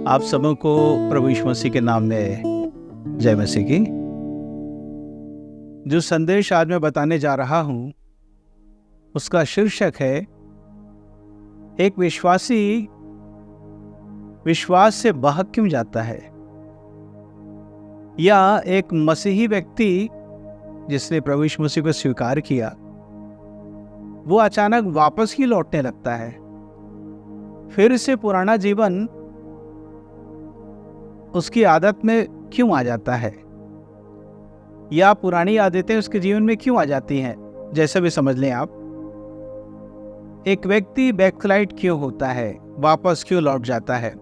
आप सबको प्रभु यीशु मसीह के नाम में जय मसीह की। जो संदेश आज मैं बताने जा रहा हूं उसका शीर्षक है एक विश्वासी विश्वास से बहक क्यों जाता है, या एक मसीही व्यक्ति जिसने प्रभु यीशु मसीह को स्वीकार किया वो अचानक वापस ही लौटने लगता है। फिर से पुराना जीवन उसकी आदत में क्यों आ जाता है, या पुरानी आदतें उसके जीवन में क्यों आ जाती हैं, जैसे भी समझ लें आप। एक व्यक्ति बैकस्लाइड क्यों होता है, वापस क्यों लौट जाता है।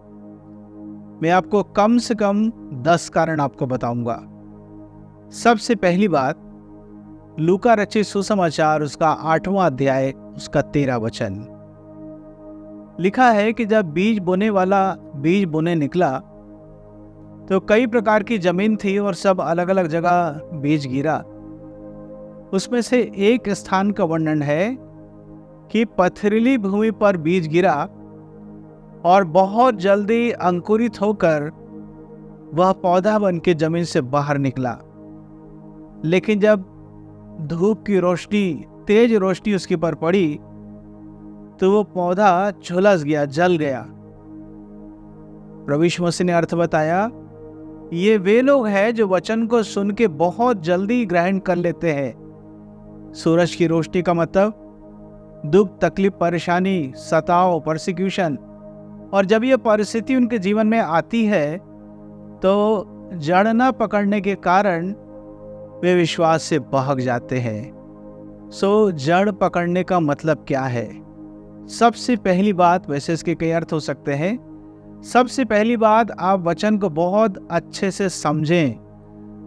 मैं आपको कम से कम 10 कारण आपको बताऊंगा। सबसे पहली बात, लूका रचित सुसमाचार उसका 8वां अध्याय उसका 13 वचन लिखा है कि जब बीज बोने वाला बीज बोने निकला तो कई प्रकार की जमीन थी और सब अलग अलग जगह बीज गिरा। उसमें से एक स्थान का वर्णन है कि पथरीली भूमि पर बीज गिरा और बहुत जल्दी अंकुरित होकर वह पौधा बन के जमीन से बाहर निकला। लेकिन जब धूप की रोशनी, तेज रोशनी उसके पर पड़ी तो वो पौधा झुलस गया, जल गया। प्रभु यीशु मसीह ने अर्थ बताया, ये वे लोग हैं जो वचन को सुन के बहुत जल्दी ग्रहण कर लेते हैं। सूरज की रोशनी का मतलब दुख, तकलीफ, परेशानी, सताव, परसिक्यूशन, और जब ये परिस्थिति उनके जीवन में आती है तो जड़ न पकड़ने के कारण वे विश्वास से बहक जाते हैं। जड़ पकड़ने का मतलब क्या है? सबसे पहली बात, वैसे इसके कई अर्थ हो सकते हैं। सबसे पहली बात, आप वचन को बहुत अच्छे से समझें।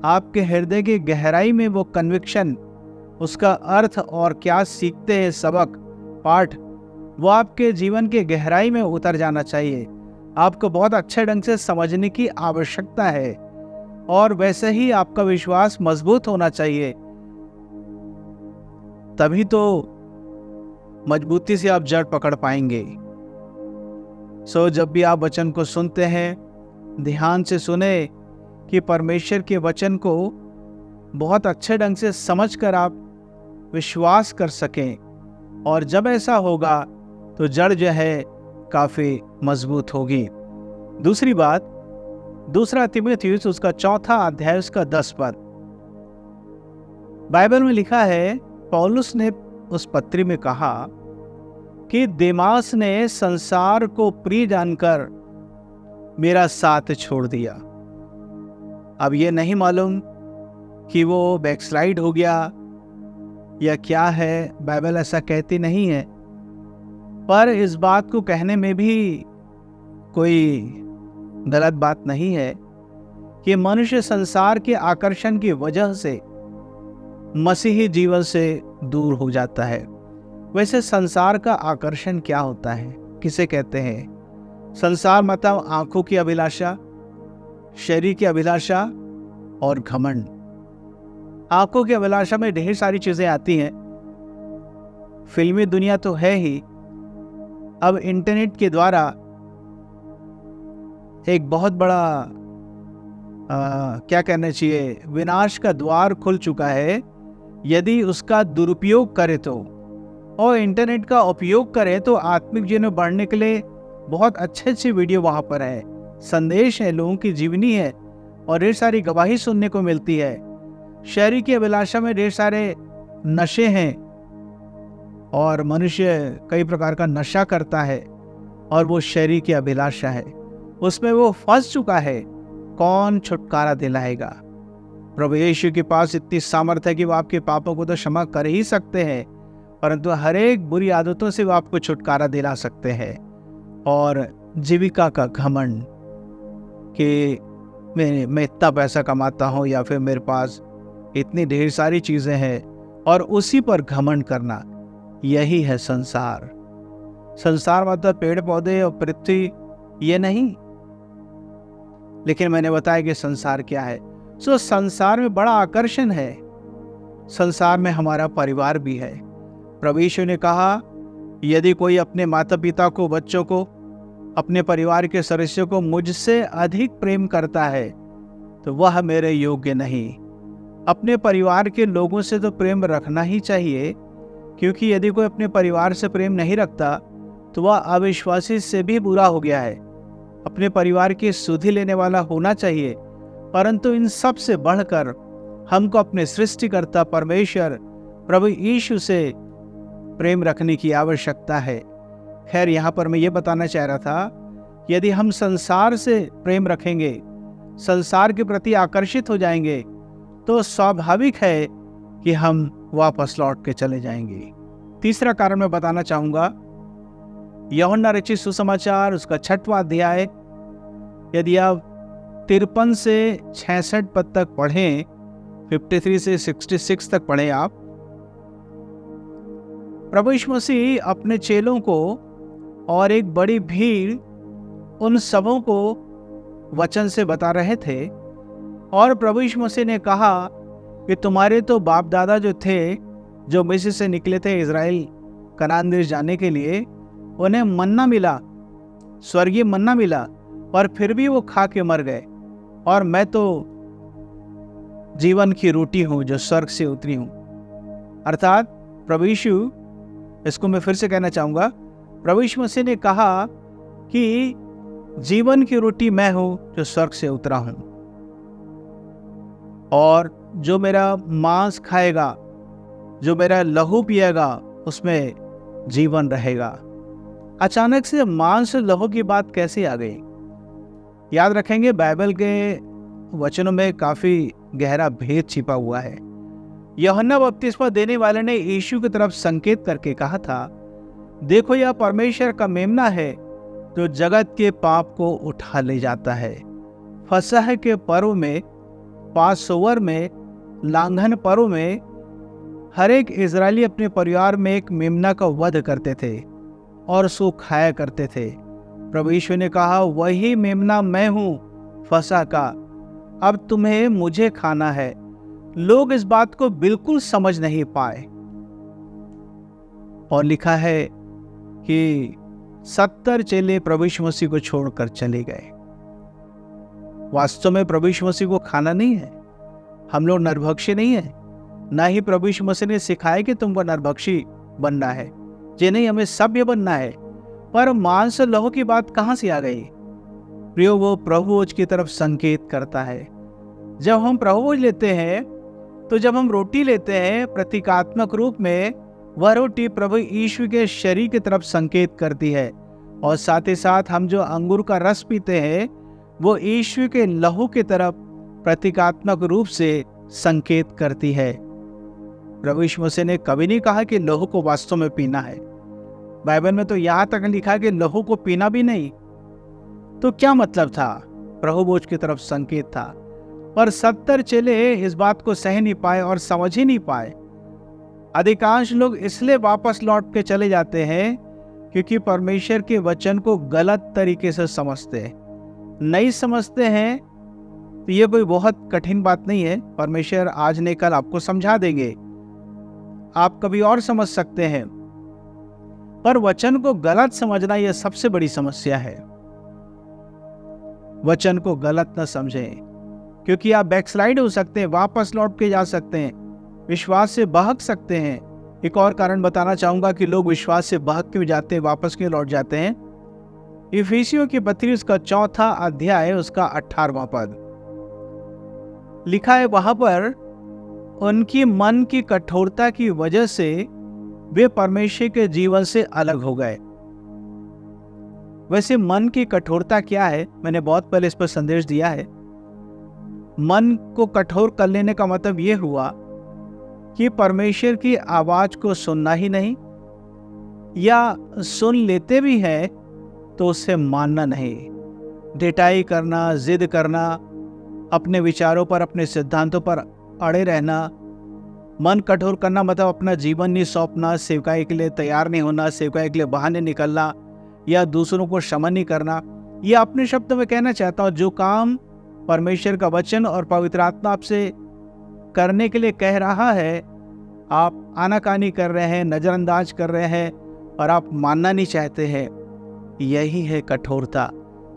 आपके हृदय की गहराई में वो कन्विक्शन, उसका अर्थ और क्या सीखते हैं सबक, पाठ, वो आपके जीवन के गहराई में उतर जाना चाहिए। आपको बहुत अच्छे ढंग से समझने की आवश्यकता है और वैसे ही आपका विश्वास मजबूत होना चाहिए। तभी तो मजबूती से आप जड़ पकड़ पाएंगे। जब भी आप वचन को सुनते हैं, ध्यान से सुने कि परमेश्वर के वचन को बहुत अच्छे ढंग से समझकर आप विश्वास कर सकें, और जब ऐसा होगा तो जड़ जो है काफी मजबूत होगी। दूसरी बात, दूसरा तीमुथियुस उसका 4वां अध्याय उसका 10 पद, बाइबल में लिखा है, पौलुस ने उस पत्री में कहा कि देमास ने संसार को प्रिय जानकर मेरा साथ छोड़ दिया। अब ये नहीं मालूम कि वो बैकस्लाइड हो गया या क्या है, बाइबल ऐसा कहती नहीं है, पर इस बात को कहने में भी कोई गलत बात नहीं है कि मनुष्य संसार के आकर्षण की वजह से मसीही जीवन से दूर हो जाता है। वैसे संसार का आकर्षण क्या होता है, किसे कहते हैं? संसार मतलब आंखों की अभिलाषा, शरीर की अभिलाषा और घमंड। आंखों की अभिलाषा में ढेर सारी चीजें आती हैं। फिल्मी दुनिया तो है ही, अब इंटरनेट के द्वारा एक बहुत बड़ा क्या कहना चाहिए, विनाश का द्वार खुल चुका है यदि उसका दुरुपयोग करे तो। और इंटरनेट का उपयोग करें तो आत्मिक जीवन में बढ़ने के लिए बहुत अच्छे वीडियो वहाँ पर है, संदेश है, लोगों की जीवनी है और ढेर सारी गवाही सुनने को मिलती है। शरीर की अभिलाषा में ढेर सारे नशे हैं और मनुष्य कई प्रकार का नशा करता है और वो शरीर की अभिलाषा है, उसमें वो फंस चुका है। कौन छुटकारा दिलाएगा? प्रभु यीशु के पास इतनी सामर्थ्य है कि वो आपके पापों को तो क्षमा कर ही सकते हैं, परंतु हर एक बुरी आदतों से वो आपको छुटकारा दिला सकते हैं। और जीविका का घमंड कि मैं इतना पैसा कमाता हूँ या फिर मेरे पास इतनी ढेर सारी चीजें हैं और उसी पर घमंड करना, यही है संसार। संसार मतलब पेड़ पौधे और पृथ्वी, ये नहीं। लेकिन मैंने बताया कि संसार क्या है। संसार में बड़ा आकर्षण है। संसार में हमारा परिवार भी है। प्रभु यीशु ने कहा, यदि कोई अपने माता पिता को, बच्चों को अपने परिवार के सदस्यों को मुझसे अधिक प्रेम करता है तो वह मेरे योग्य नहीं। अपने परिवार के लोगों से तो प्रेम रखना ही चाहिए, क्योंकि यदि कोई अपने परिवार से प्रेम नहीं रखता तो वह अविश्वासी से भी बुरा हो गया है। अपने परिवार की सुधि लेने वाला होना चाहिए, परंतु इन सब से बढ़कर हमको अपने सृष्टिकर्ता परमेश्वर प्रभु यीशु से प्रेम रखने की आवश्यकता है। खैर, यहाँ पर मैं ये बताना चाह रहा था, यदि हम संसार से प्रेम रखेंगे, संसार के प्रति आकर्षित हो जाएंगे, तो स्वाभाविक है कि हम वापस लौट के चले जाएंगे। तीसरा कारण मैं बताना चाहूंगा, यूहन्ना रचित सुसमाचार उसका 6वां अध्याय, यदि आप 53 से 66 पद तक पढ़ें, 53 से 66 तक पढ़ें आप, प्रभु यीशु मसीह अपने चेलों को और एक बड़ी भीड़ उन सबों को वचन से बता रहे थे। और प्रभु यीशु मसीह ने कहा कि तुम्हारे तो बाप दादा जो थे, जो मिस्र से निकले थे इज़राइल कनान देश जाने के लिए, उन्हें मन्ना मिला, स्वर्गीय मन्ना मिला, और फिर भी वो खा के मर गए। और मैं तो जीवन की रोटी हूं जो स्वर्ग से उतरी हूं। अर्थात प्रभु यीशु, इसको मैं फिर से कहना चाहूंगा, प्रभु यीशु मसीह ने कहा कि जीवन की रोटी मैं हूं जो स्वर्ग से उतरा हूं, और जो मेरा मांस खाएगा, जो मेरा लहू पिएगा, उसमें जीवन रहेगा। अचानक से मांस लहू की बात कैसे आ गई? याद रखेंगे, बाइबल के वचनों में काफी गहरा भेद छिपा हुआ है। यूहन्ना बपतिस्मा देने वाले ने यीशु की तरफ संकेत करके कहा था, देखो यह परमेश्वर का मेमना है जो जगत के पाप को उठा ले जाता है। फसह के पर्व में, पासोवर में, लांघन पर्व में हर एक इजरायली अपने परिवार में एक मेमना का वध करते थे और सो खाया करते थे। प्रभु यीशु ने कहा, वही मेमना मैं हूं फसह का, अब तुम्हें मुझे खाना है। लोग इस बात को बिल्कुल समझ नहीं पाए, और लिखा है कि 70 चेले प्रभु यीशु मसीह को छोड़कर चले गए। वास्तव में प्रभु यीशु मसीह को खाना नहीं है, हम लोग नरभक्षी नहीं है, ना ही प्रभु यीशु मसीह ने सिखाया कि तुमको नरभक्षी बनना है, जे नहीं, हमें सभ्य बनना है। पर मांस लहू की बात कहां से आ गई? प्रियो, वो प्रभुभोज की तरफ संकेत करता है। जब हम प्रभुभोज लेते हैं, तो जब हम रोटी लेते हैं प्रतीकात्मक रूप में, वह रोटी प्रभु यीशु के शरीर की तरफ संकेत करती है, और साथ ही साथ हम जो अंगूर का रस पीते हैं वो यीशु के लहू की तरफ प्रतीकात्मक रूप से संकेत करती है। प्रभु यीशु मसीह ने कभी नहीं कहा कि लहू को वास्तव में पीना है। बाइबल में तो यहां तक लिखा कि लहू को पीना भी नहीं। तो क्या मतलब था? प्रभुभोज की तरफ संकेत था। पर 70 चेले इस बात को सह नहीं पाए और समझ ही नहीं पाए। अधिकांश लोग इसलिए वापस लौट के चले जाते हैं क्योंकि परमेश्वर के वचन को गलत तरीके से समझते हैं, नहीं समझते हैं। तो ये कोई बहुत कठिन बात नहीं है, परमेश्वर आज नहीं कल आपको समझा देंगे, आप कभी और समझ सकते हैं। पर वचन को गलत समझना यह सबसे बड़ी समस्या है। वचन को गलत न समझें, क्योंकि आप बैकस्लाइड हो सकते हैं, वापस लौट के जा सकते हैं, विश्वास से बहक सकते हैं। एक और कारण बताना चाहूंगा कि लोग विश्वास से बहक क्यों जाते हैं, वापस क्यों लौट जाते हैं। इफिसियों की पत्री उसका 4वां अध्याय उसका 18वां पद लिखा है। वहां पर उनकी मन की कठोरता की वजह से वे परमेश्वर के जीवन से अलग हो गए। वैसे मन की कठोरता क्या है? मैंने बहुत पहले इस पर संदेश दिया है। मन को कठोर कर लेने का मतलब यह हुआ कि परमेश्वर की आवाज को सुनना ही नहीं, या सुन लेते भी हैं तो उसे मानना नहीं, ढिठाई करना, जिद करना, अपने विचारों पर, अपने सिद्धांतों पर अड़े रहना। मन कठोर करना मतलब अपना जीवन नहीं सौंपना, सेवकाई के लिए तैयार नहीं होना, सेवकाई के लिए बहाने निकलना, या दूसरों को क्षमा नहीं करना। या अपने शब्दों में कहना चाहता हूँ, जो काम परमेश्वर का वचन और पवित्र आत्मा आपसे करने के लिए कह रहा है, आप आनाकानी कर रहे हैं, नज़रअंदाज कर रहे हैं और आप मानना नहीं चाहते हैं। यही है कठोरता।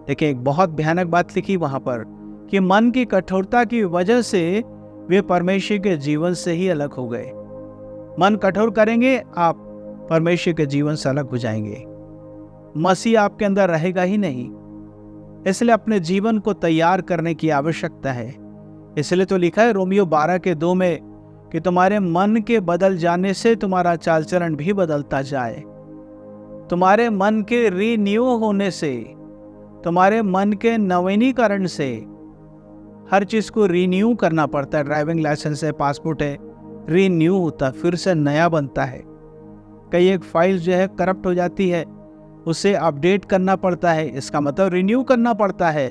देखिए, एक बहुत भयानक बात लिखी वहां पर कि मन की कठोरता की वजह से वे परमेश्वर के जीवन से ही अलग हो गए। मन कठोर करेंगे, आप परमेश्वर के जीवन से अलग हो जाएंगे, मसीह आपके अंदर रहेगा ही नहीं। इसलिए अपने जीवन को तैयार करने की आवश्यकता है। इसलिए तो लिखा है रोमियो 12:2 में कि तुम्हारे मन के बदल जाने से तुम्हारा चाल चलन भी बदलता जाए। तुम्हारे मन के रीन्यू होने से, तुम्हारे मन के नवीनीकरण से, हर चीज को रीन्यू करना पड़ता है। ड्राइविंग लाइसेंस है, पासपोर्ट है, रीन्यू होता है, फिर से नया बनता है। कई एक फाइल जो है करप्ट हो जाती है, उसे अपडेट करना पड़ता है, इसका मतलब रिन्यू करना पड़ता है,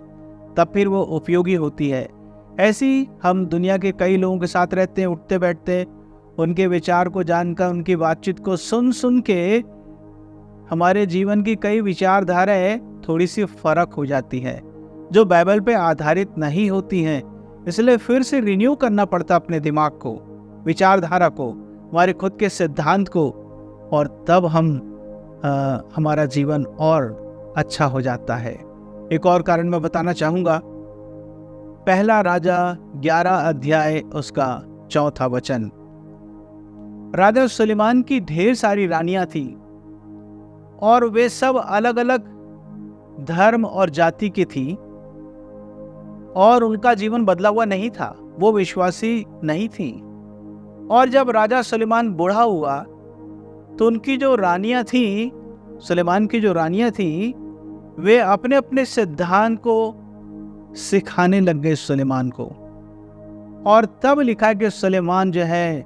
तब फिर वो उपयोगी होती है। ऐसी हम दुनिया के कई लोगों के साथ रहते हैं, उठते बैठते, उनके विचार को जानकर, उनकी बातचीत को सुन सुन के हमारे जीवन की कई विचारधाराएं थोड़ी सी फर्क हो जाती है, जो बाइबल पे आधारित नहीं होती हैं। इसलिए फिर से रिन्यू करना पड़ता अपने दिमाग को, विचारधारा को, हमारे खुद के सिद्धांत को, और तब हमारा जीवन और अच्छा हो जाता है। एक और कारण मैं बताना चाहूंगा। पहला राजा 11 उसका 4 वचन। राजा सुलेमान की ढेर सारी रानियां थी और वे सब अलग अलग धर्म और जाति की थी, और उनका जीवन बदला हुआ नहीं था, वो विश्वासी नहीं थी। और जब राजा सुलेमान बूढ़ा हुआ तो उनकी जो रानियां थी, सुलेमान की जो रानियां थी, वे अपने अपने सिद्धांत को सिखाने लग गए सुलेमान को। और तब लिखा है कि सुलेमान जो है,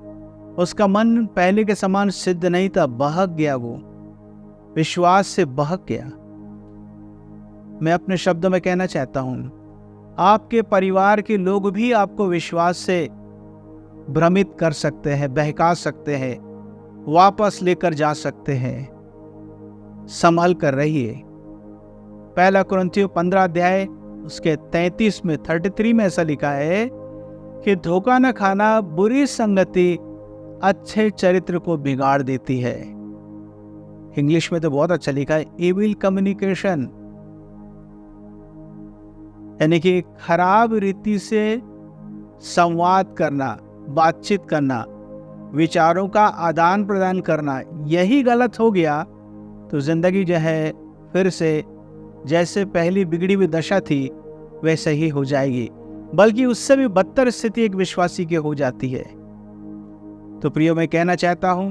उसका मन पहले के समान सिद्ध नहीं था, बहक गया, वो विश्वास से बहक गया। मैं अपने शब्दों में कहना चाहता हूं, आपके परिवार के लोग भी आपको विश्वास से भ्रमित कर सकते हैं, बहका सकते हैं, वापस लेकर जा सकते हैं। संभल कर रहिए। पहला कुरिन्थियों 15 उसके 33 में 33 में ऐसा लिखा है कि धोखा न खाना, बुरी संगति अच्छे चरित्र को बिगाड़ देती है। इंग्लिश में तो बहुत अच्छा लिखा है, इविल कम्युनिकेशन, यानी कि खराब रीति से संवाद करना, बातचीत करना, विचारों का आदान प्रदान करना, यही गलत हो गया तो जिंदगी जो है फिर से जैसे पहली बिगड़ी हुई दशा थी वैसे ही हो जाएगी, बल्कि उससे भी बदतर स्थिति एक विश्वासी की हो जाती है। तो प्रियो, मैं कहना चाहता हूं,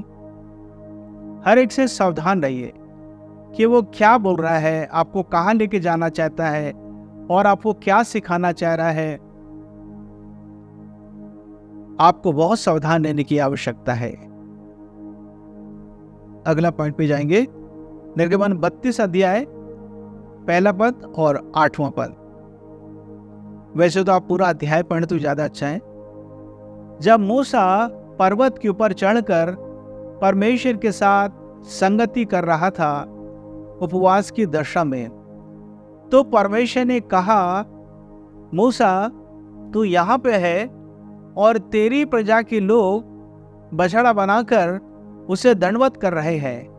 हर एक से सावधान रहिए कि वो क्या बोल रहा है, आपको कहां लेके जाना चाहता है और आपको क्या सिखाना चाह रहा है। आपको बहुत सावधान रहने की आवश्यकता है। अगला पॉइंट पे जाएंगे, निर्गमन 32 पहला पद और 8वां पद। वैसे तो आप पूरा अध्याय पढ़े तो ज्यादा अच्छा है। जब मूसा पर्वत के ऊपर चढ़कर परमेश्वर के साथ संगति कर रहा था उपवास की दशा में, तो परमेश्वर ने कहा, मूसा तू यहां पे है और तेरी प्रजा के लोग बछड़ा बनाकर उसे दंडवत कर रहे हैं।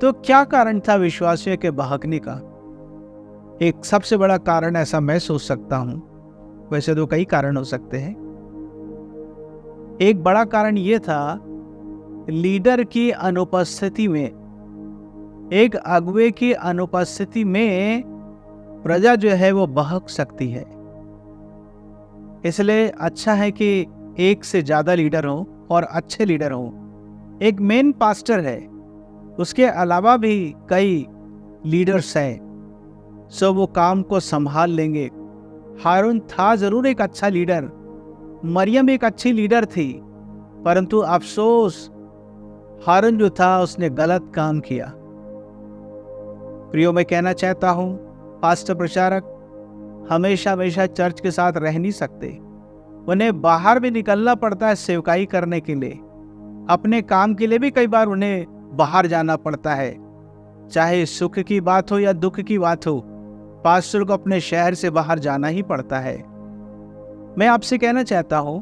तो क्या कारण था विश्वासियों के बहकने का? एक सबसे बड़ा कारण ऐसा मैं सोच सकता हूं, वैसे तो कई कारण हो सकते हैं। एक बड़ा कारण यह था, लीडर की अनुपस्थिति में, एक अगुवे की अनुपस्थिति में प्रजा जो है वो बहक सकती है। इसलिए अच्छा है कि एक से ज्यादा लीडर हो और अच्छे लीडर हो। एक मेन पास्टर है, उसके अलावा भी कई लीडर्स हैं, सो वो काम को संभाल लेंगे। हारून था जरूर एक अच्छा लीडर, मरियम एक अच्छी लीडर थी, परंतु अफसोस हारून जो था उसने गलत काम किया। प्रियो, मैं कहना चाहता हूं, पास्टर प्रचारक हमेशा हमेशा चर्च के साथ रह नहीं सकते, उन्हें बाहर भी निकलना पड़ता है सेवकाई करने के लिए। अपने काम के लिए भी कई बार उन्हें बाहर जाना पड़ता है, चाहे सुख की बात हो या दुख की बात हो, पास्टर को अपने शहर से बाहर जाना ही पड़ता है। मैं आपसे कहना चाहता हूं,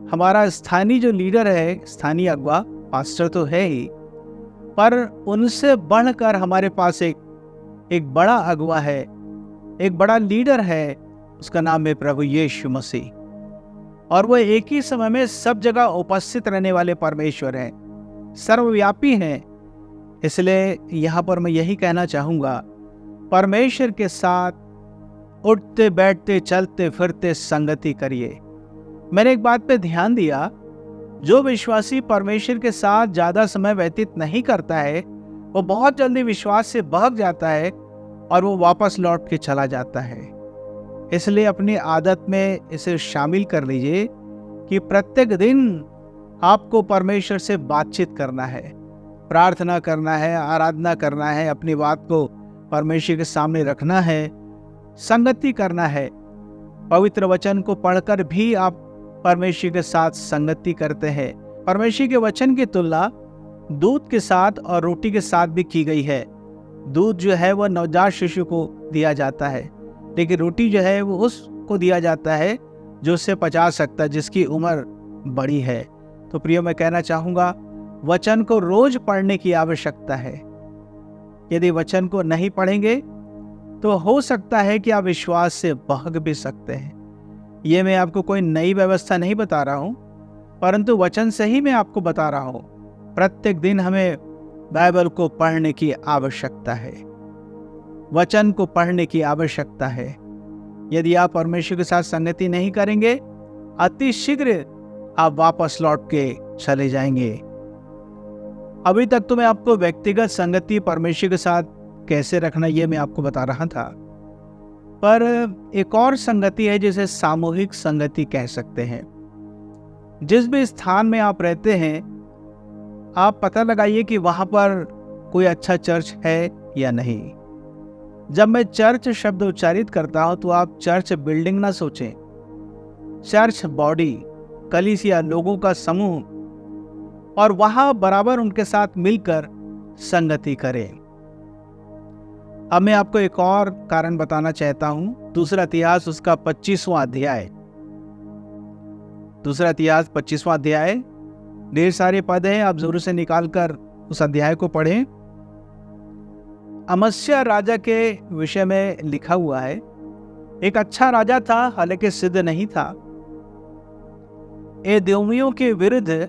हमारा स्थानीय जो लीडर है, स्थानीय अगुवा, पास्टर तो है ही, पर उनसे बढ़कर हमारे पास एक बड़ा अगुवा है, एक बड़ा लीडर है, उसका नाम है प्रभु यीशु मसीह। और वो एक ही समय में सब जगह उपस्थित रहने वाले परमेश्वर हैं, सर्वव्यापी हैं। इसलिए यहाँ पर मैं यही कहना चाहूँगा, परमेश्वर के साथ उठते बैठते चलते फिरते संगति करिए। मैंने एक बात पे ध्यान दिया, जो विश्वासी परमेश्वर के साथ ज़्यादा समय व्यतीत नहीं करता है, वो बहुत जल्दी विश्वास से बहक जाता है और वो वापस लौट के चला जाता है। इसलिए अपनी आदत में इसे शामिल कर लीजिए कि प्रत्येक दिन आपको परमेश्वर से बातचीत करना है, प्रार्थना करना है, आराधना करना है, अपनी बात को परमेश्वर के सामने रखना है, संगति करना है। पवित्र वचन को पढ़कर भी आप परमेश्वर के साथ संगति करते हैं। परमेश्वर के वचन की तुलना दूध के साथ और रोटी के साथ भी की गई है। दूध जो है वह नवजात शिशु को दिया जाता है, लेकिन रोटी जो है वो उसको दिया जाता है जो उससे पचा सकता है, जिसकी उम्र बड़ी है। तो प्रिय, मैं कहना चाहूँगा, वचन को रोज पढ़ने की आवश्यकता है। यदि वचन को नहीं पढ़ेंगे तो हो सकता है कि आप विश्वास से बहक भी सकते हैं। ये मैं आपको कोई नई व्यवस्था नहीं बता रहा हूँ, परंतु वचन से ही मैं आपको बता रहा हूँ। प्रत्येक दिन हमें बाइबल को पढ़ने की आवश्यकता है, वचन को पढ़ने की आवश्यकता है। यदि आप परमेश्वर के साथ संगति नहीं करेंगे, अति शीघ्र आप वापस लौट के चले जाएंगे। अभी तक तो मैं आपको व्यक्तिगत संगति परमेश्वर के साथ कैसे रखना ये मैं आपको बता रहा था, पर एक और संगति है जिसे सामूहिक संगति कह सकते हैं। जिस भी स्थान में आप रहते हैं, आप पता लगाइए कि वहां पर कोई अच्छा चर्च है या नहीं। जब मैं चर्च शब्द उच्चारित करता हूं तो आप चर्च बिल्डिंग ना सोचें, चर्च बॉडी, कलीसिया, लोगों का समूह, और वहां बराबर उनके साथ मिलकर संगति करें। अब मैं आपको एक और कारण बताना चाहता हूं। दूसरा इतिहास उसका 25वां अध्याय, दूसरा इतिहास 25वां अध्याय, ढेर सारे पद हैं, आप जरूर से निकालकर उस अध्याय को पढ़ें। अमस्या राजा के विषय में लिखा हुआ है। एक अच्छा राजा था, हालांकि सिद्ध नहीं था। एदोमियों के विरुद्ध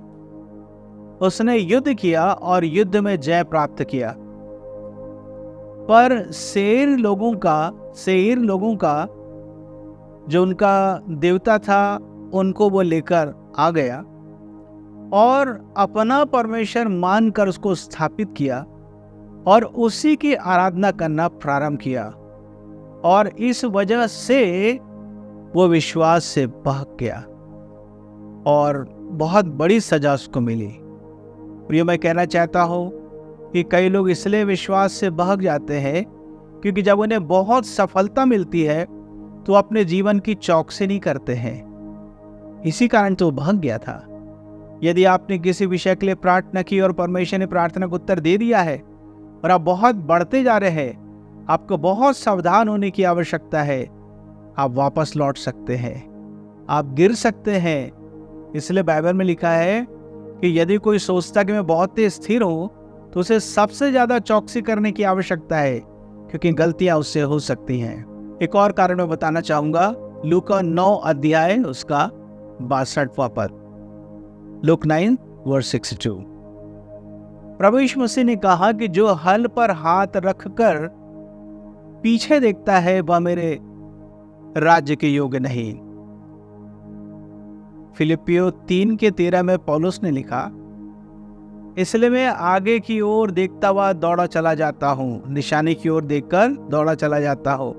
उसने युद्ध किया और युद्ध में जय प्राप्त किया, पर सेईर लोगों का जो उनका देवता था उनको वो लेकर आ गया और अपना परमेश्वर मानकर उसको स्थापित किया और उसी की आराधना करना प्रारंभ किया, और इस वजह से वो विश्वास से बहक गया और बहुत बड़ी सजा उसको मिली। प्रिय, मैं कहना चाहता हूं कि कई लोग इसलिए विश्वास से बहक जाते हैं क्योंकि जब उन्हें बहुत सफलता मिलती है तो अपने जीवन की चौकसी नहीं करते हैं। इसी कारण तो बहक गया था। यदि आपने किसी विषय के लिए प्रार्थना की और परमेश्वर ने प्रार्थना को उत्तर दे दिया है और आप बहुत बढ़ते जा रहे हैं, आपको बहुत सावधान होने की आवश्यकता है। आप वापस लौट सकते हैं, आप गिर सकते हैं। इसलिए बाइबल में लिखा है कि यदि कोई सोचता कि मैं बहुत ही स्थिर हूं, तो उसे सबसे ज्यादा चौकसी करने की आवश्यकता है, क्योंकि गलतियां उससे हो सकती हैं। एक और कारण मैं बताना चाहूंगा, लूका 9 अध्याय उसका 62वां पद, लूक 9 वर्स 62। प्रभु यीशु मसीह ने कहा कि जो हल पर हाथ रखकर पीछे देखता है वह मेरे राज्य के योग्य नहीं। फिलिपियो 3:13 में पौलुस ने लिखा, इसलिए मैं आगे की ओर देखता हुआ दौड़ा चला जाता हूँ, निशाने की ओर देखकर दौड़ा चला जाता हूँ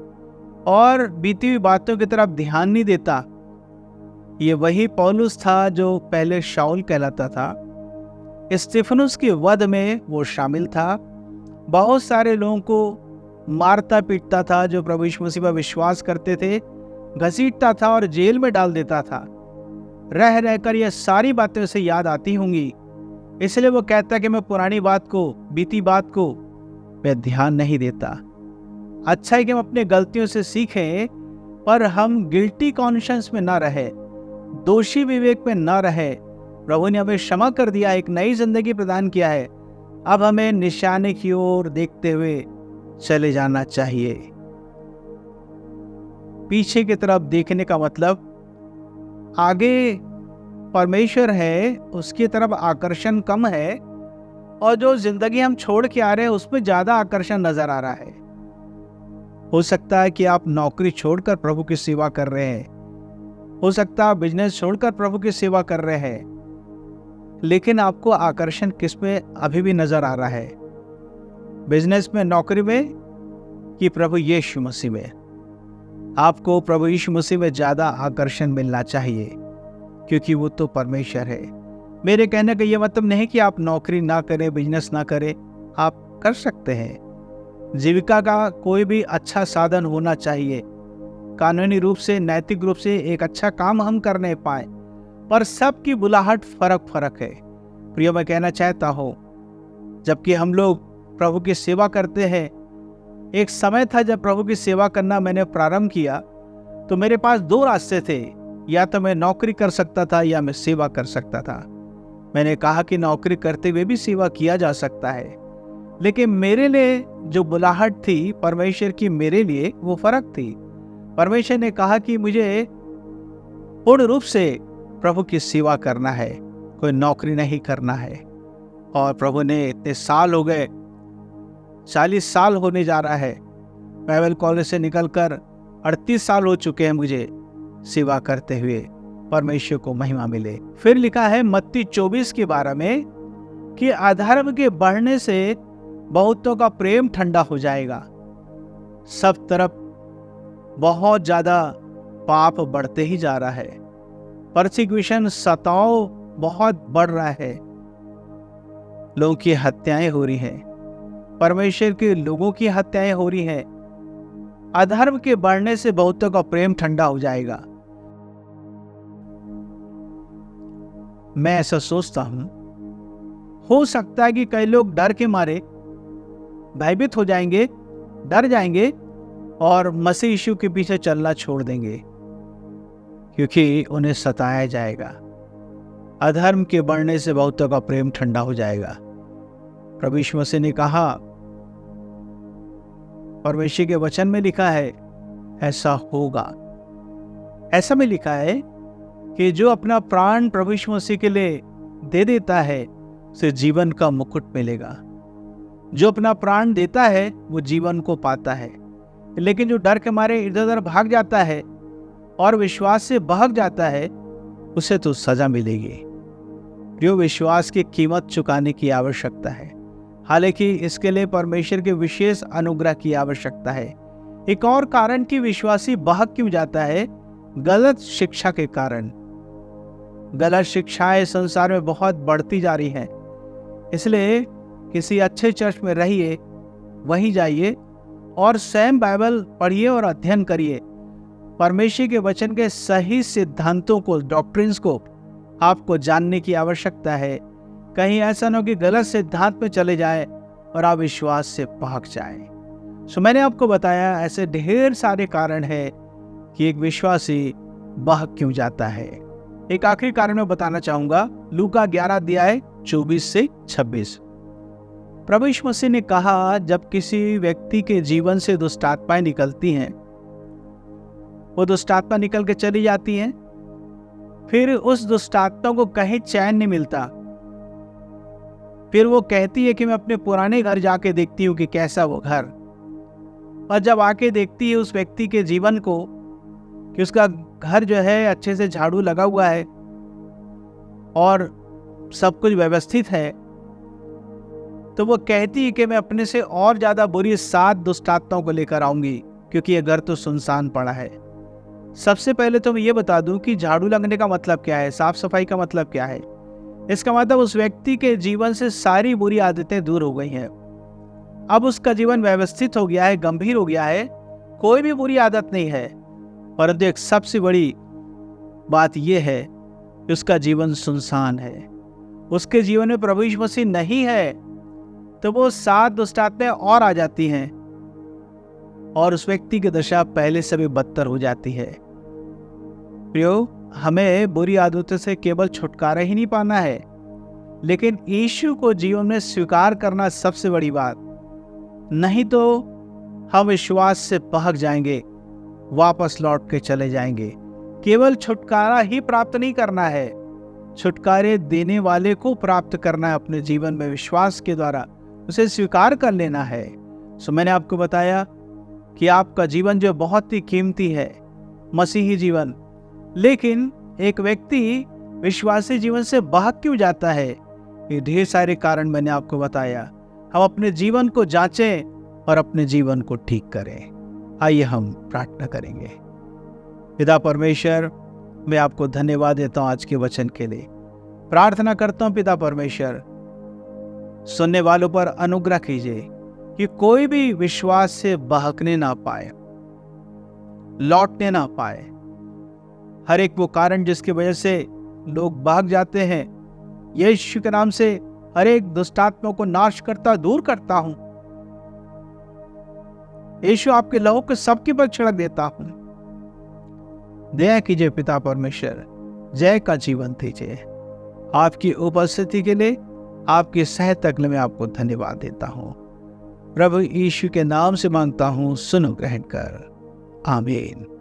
और बीती हुई बातों की तरफ ध्यान नहीं देता। ये वही पौलुस था जो पहले शाऊल कहलाता था। स्तिफनुस की वध में वो शामिल था। बहुत सारे लोगों को मारता पीटता था जो प्रभु यीशु मसीह पर विश्वास करते थे, घसीटता था और जेल में डाल देता था। रह रहकर ये सारी बातें उसे याद आती होंगी, इसलिए वो कहता कि मैं पुरानी बात को, बीती बात को मैं ध्यान नहीं देता। अच्छा है कि हम अपने गलतियों से सीखें, पर हम गिल्टी कॉन्शियंस में ना रहे, दोषी विवेक में ना रहे। प्रभु ने हमें क्षमा कर दिया, एक नई जिंदगी प्रदान किया है। अब हमें निशाने की ओर देखते हुए चले जाना चाहिए। पीछे की तरफ देखने का मतलब आगे परमेश्वर है, उसकी तरफ आकर्षण कम है, और जो जिंदगी हम छोड़ के आ रहे हैं उसमें ज्यादा आकर्षण नजर आ रहा है। हो सकता है कि आप नौकरी छोड़कर प्रभु की सेवा कर रहे हैं, हो सकता है आप बिजनेस छोड़कर प्रभु की सेवा कर रहे हैं, लेकिन आपको आकर्षण किस में अभी भी नजर आ रहा है? बिजनेस में, नौकरी में, कि प्रभु यीशु मसीह में? आपको प्रभु यीशु मसीह में ज्यादा आकर्षण मिलना चाहिए, क्योंकि वो तो परमेश्वर है। मेरे कहने का ये मतलब नहीं कि आप नौकरी ना करें, बिजनेस ना करें, आप कर सकते हैं। जीविका का कोई भी अच्छा साधन होना चाहिए, कानूनी रूप से, नैतिक रूप से एक अच्छा काम हम करने पाए, पर सबकी बुलाहट फर्क फर्क है। प्रिय, मैं कहना चाहता हूँ, जबकि हम लोग प्रभु की सेवा करते हैं, एक समय था जब प्रभु की सेवा करना मैंने प्रारंभ किया तो मेरे पास दो रास्ते थे, या तो मैं नौकरी कर सकता था या मैं सेवा कर सकता था। मैंने कहा कि नौकरी करते हुए भी सेवा किया जा सकता है, लेकिन मेरे लिए जो बुलाहट थी परमेश्वर की, मेरे लिए वो फर्क थी। परमेश्वर ने कहा कि मुझे पूर्ण रूप से प्रभु की सेवा करना है, कोई नौकरी नहीं करना है। और प्रभु ने इतने साल हो गए, 40 साल होने जा रहा है, बाइबल कॉलेज से निकलकर 38 साल हो चुके हैं मुझे सेवा करते हुए। परमेश्वर को महिमा मिले। फिर लिखा है मत्ती 24 के 12 में कि अधर्म के बढ़ने से बहुतों का प्रेम ठंडा हो जाएगा। सब तरफ बहुत ज्यादा पाप बढ़ते ही जा रहा है, परसिक्यूशन, सताव बहुत बढ़ रहा है, लोगों की हत्याएं हो रही हैं, परमेश्वर के लोगों की हत्याएं हो रही हैं। अधर्म के बढ़ने से बहुतों का प्रेम ठंडा हो जाएगा। मैं ऐसा सोचता हूं, हो सकता है कि कई लोग डर के मारे भयभीत हो जाएंगे, डर जाएंगे और मसीह यीशु के पीछे चलना छोड़ देंगे, क्योंकि उन्हें सताया जाएगा। अधर्म के बढ़ने से बहुतों का प्रेम ठंडा हो जाएगा। प्रभु यीशु मसीह ने कहा, परमेश्वर के वचन में लिखा है ऐसा होगा। ऐसा में लिखा है कि जो अपना प्राण प्रभु यीशु मसीह के लिए दे देता है उसे जीवन का मुकुट मिलेगा। जो अपना प्राण देता है वो जीवन को पाता है, लेकिन जो डर के मारे इधर उधर भाग जाता है और विश्वास से बहक जाता है उसे तो सजा मिलेगी। जो विश्वास की कीमत चुकाने की आवश्यकता है, हालांकि इसके लिए परमेश्वर के विशेष अनुग्रह की आवश्यकता है। एक और कारण कि विश्वासी बहक क्यों जाता है, गलत शिक्षा के कारण। गलत शिक्षाएं संसार में बहुत बढ़ती जा रही हैं, इसलिए किसी अच्छे चर्च में रहिए, वहीं जाइए और स्वयं बाइबल पढ़िए और अध्ययन करिए। परमेश्वर के वचन के सही सिद्धांतों को, डॉक्ट्रिन्स को आपको जानने की आवश्यकता है। कहीं ऐसा न हो कि गलत सिद्धांत में चले जाए और आप विश्वास से भाग जाएं। सो मैंने आपको बताया ऐसे ढेर सारे कारण है कि एक विश्वासी बहक क्यों जाता है। एक आखिरी कारण मैं बताना चाहूंगा, लूका 11 अध्याय 24 से 26। प्रभु यीशु मसीह ने कहा, जब किसी व्यक्ति के जीवन से दुष्ट आत्माएं निकलती हैं, वो दुष्ट आत्मा निकल के चली जाती हैं, फिर उस दुष्ट आत्मा को कहीं चैन नहीं मिलता। फिर वो कहती है कि मैं अपने पुराने घर जाके देखती हूँ कि कैसा वो घर। और जब आके देखती है उस व्यक्ति के जीवन को कि उसका घर जो है अच्छे से झाड़ू लगा हुआ है और सब कुछ व्यवस्थित है, तो वो कहती है कि मैं अपने से और ज्यादा बुरी 7 दुष्ट आत्माओं को लेकर आऊंगी, क्योंकि ये घर तो सुनसान पड़ा है। सबसे पहले तो मैं ये बता दूं कि झाड़ू लगने का मतलब क्या है, साफ सफाई का मतलब क्या है। इसका मतलब उस व्यक्ति के जीवन से सारी बुरी आदतें दूर हो गई हैं। अब उसका जीवन व्यवस्थित हो गया है, गंभीर हो गया है, कोई भी बुरी आदत नहीं है। परंतु एक सबसे बड़ी बात यह है कि उसका जीवन सुनसान है, उसके जीवन में प्रभु यीशु मसीह नहीं है, तो वो 7 दुष्ट आत्माएं और आ जाती हैं और उस व्यक्ति की दशा पहले से भी बदतर हो जाती है। प्रियो, हमें बुरी आदतों से केवल छुटकारा ही नहीं पाना है, लेकिन यीशु को जीवन में स्वीकार करना सबसे बड़ी बात। नहीं तो हम विश्वास से बहक जाएंगे, वापस लौट के चले जाएंगे। केवल छुटकारा ही प्राप्त नहीं करना है, छुटकारे देने वाले को प्राप्त करना है अपने जीवन में विश्वास के द्वारा, उसे स्वीकार कर लेना है। सो मैंने आपको बताया कि आपका जीवन जो बहुत ही कीमती है, मसीही जीवन, लेकिन एक व्यक्ति विश्वासी जीवन से बहक क्यों जाता है? ये ढेर सारे कारण मैंने आपको बताया। हम अपने जीवन को जांचें और अपने जीवन को ठीक करें। आइए हम प्रार्थना करेंगे। पिता परमेश्वर, मैं आपको धन्यवाद देता हूं आज के वचन के लिए। प्रार्थना करता हूं पिता परमेश्वर, सुनने वालों पर अनुग्रह कीजिए कि कोई भी विश्वास से बहकने ना पाए, लौटने ना पाए। हर एक वो कारण जिसकी वजह से लोग भाग जाते हैं, यीशु के नाम से हर एक दुष्टात्मा को नाश करता दूर करता हूं। यीशु आपके लहू को सबके पर छिड़क देता हूं। दया कीजिए पिता परमेश्वर, जय का जीवन दीजिए। आपकी उपस्थिति के लिए, आपकी सहायता के लिए मैं आपको धन्यवाद देता हूं। प्रभु यीशु के नाम से मांगता हूं, सुनो ग्रहण कर। आमीन।